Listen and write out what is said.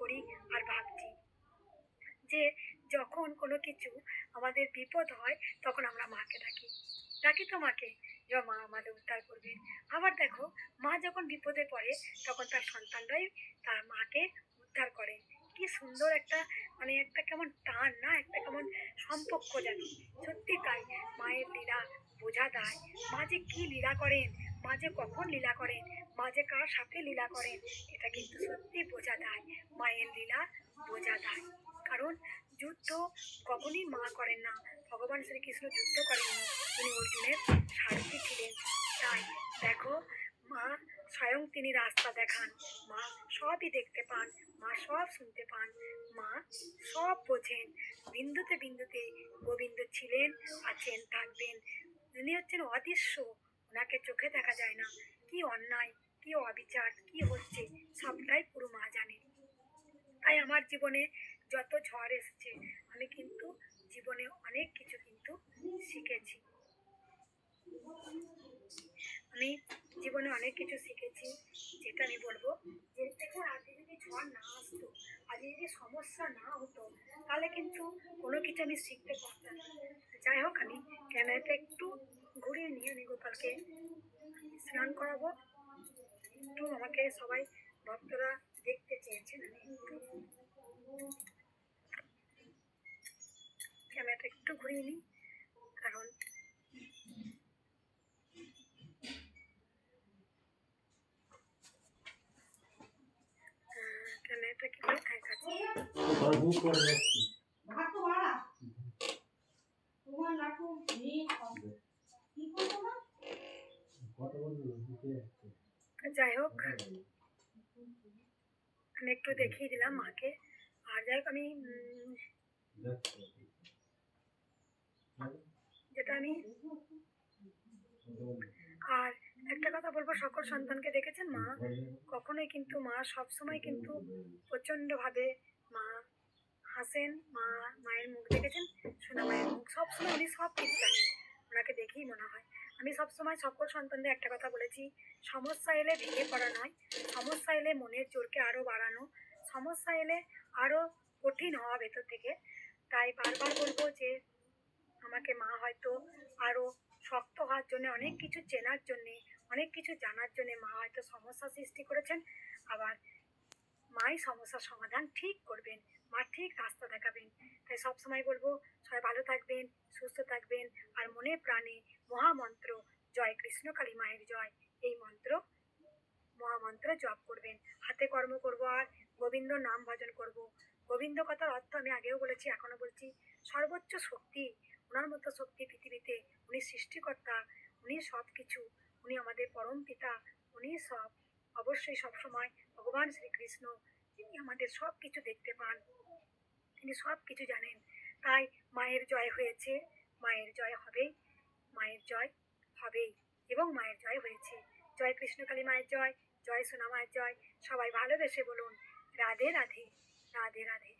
করি আর ভাবছি যে যখন কোনো কিছু আমাদের বিপদ হয় তখন আমরা মাকে ডাকি, ডাকি তো মাকে, যে মা আমাদের উদ্ধার করবে। আবার দেখো, মা যখন বিপদে পড়ে তখন তার সন্তানরাই তার মাকে উদ্ধার করে। কি সুন্দর একটা, মানে একটা কেমন টান না, একটা কেমন সম্পর্ক যেন। সত্যি তাই, মায়ের লীলা বোঝা দায়। মা যে কি লীলা করেন, মা যে কখন লীলা করেন, মা যে কার সাথে লীলা করেন, এটা কিন্তু সত্যি বোঝা দায়। মায়ের লীলা বোঝা দায়। কারণ যুদ্ধ কখনই মা করেন না, ভগবান শ্রীকৃষ্ণ যুদ্ধ করেননি, তিনি অর্জুনের সারথি ছিলেন। তাই দেখো, মা স্বয়ং তিনি রাস্তা দেখান, মা সবই দেখতে পান, মা সব শুনতে পান, মা সব বোঝেন। বিন্দুতে বিন্দুতে গোবিন্দ ছিলেন, আছেন, থাকবেন। উনি হচ্ছেন অদৃশ্য, ওনাকে চোখে দেখা যায় না। কি অন্যায়, কি অবিচার, কি হচ্ছে, সবটাই পুরো মা জানেন। তাই আমার জীবনে যত ঝড় এসেছে, আমি কিন্তু জীবনে অনেক কিছু কিন্তু শিখেছি। আমি জীবনে অনেক কিছু শিখেছি, যেটা আমি বলবো যে দেখো, আজকে যদি ঝড় না আসতো, আজকে যদি সমস্যা না হতো, তাহলে কিন্তু কোনো কিছু আমি শিখতে পারতাম না। যাই হোক, আমি ক্যামেরাটা একটু ঘুরিয়ে নিয়ে আমি গোপালকে স্নান করাবো। একটু আমাকে সবাই ভক্তরা দেখতে চেয়েছেন, আমি একটু ক্যামেরাটা একটু ঘুরিয়ে নিই। কারণ ক্যামেরাটা কি করে থাকে আছে, যাই হোক আমি একটু দেখিয়ে দিলাম মাকে। আর যাই হোক, আমি যেটা আমি আর একটা কথা বলবো, সকল সন্তানকে দেখেছেন, মা কখনোই কিন্তু, মা সবসময় কিন্তু প্রচন্ডভাবে মা হাসেন। মা, মায়ের মুখ দেখেছেন, সোনা মায়ের মুখ, সবসময় উনি সব কিছু জানেন, ওনাকে দেখেই মনে হয়। আমি সবসময় সকল সন্তানদের একটা কথা বলেছি, সমস্যা এলে ভেঙে পড়া নয়, সমস্যা এলে মনের জোরকে আরো বাড়ানো, সমস্যা এলে আরো কঠিন হওয়া ভেতর থেকে। তাই বারবার বলবো যে আমাকে মা হয়তো আরো শক্ত হওয়ার জন্য, অনেক কিছু চেনার জন্যে, অনেক কিছু জানার জন্য মা হয়তো সমস্যা সৃষ্টি করেছেন। আবার মাই সমস্যার সমাধান ঠিক করবেন, মা ঠিক রাস্তা দেখাবেন। তাই সবসময় বলবো, সবাই ভালো থাকবেন, সুস্থ থাকবেন, আর মনে প্রাণে মহামন্ত্র জয় কৃষ্ণ কালী মায়ের জয়, এই মন্ত্র, মহামন্ত্র জপ করবেন। হাতে কর্ম করব আর গোবিন্দ নাম ভজন করব। গোবিন্দ কথার অর্থ আমি আগেও বলেছি, এখনো বলছি, সর্বোচ্চ শক্তি। ওনার মতো শক্তি পৃথিবীতে, উনি সৃষ্টিকর্তা, উনি সব কিছু, উনি আমাদের পরম পিতা, উনি সব। অবশ্যই সবসময় ভগবান শ্রীকৃষ্ণ, তিনি আমাদের সব কিছু দেখতে পান, তিনি সব কিছু জানেন। তাই মায়ের জয় হয়েছে, মায়ের জয় হবেই, মায়ের জয় হবেই, এবং মায়ের জয় হয়েছে। জয় কৃষ্ণকালী মায়ের জয়, জয় সোনা মায়ের জয়। সবাই ভালোবেসে বলুন রাধে রাধে, রাধে রাধে।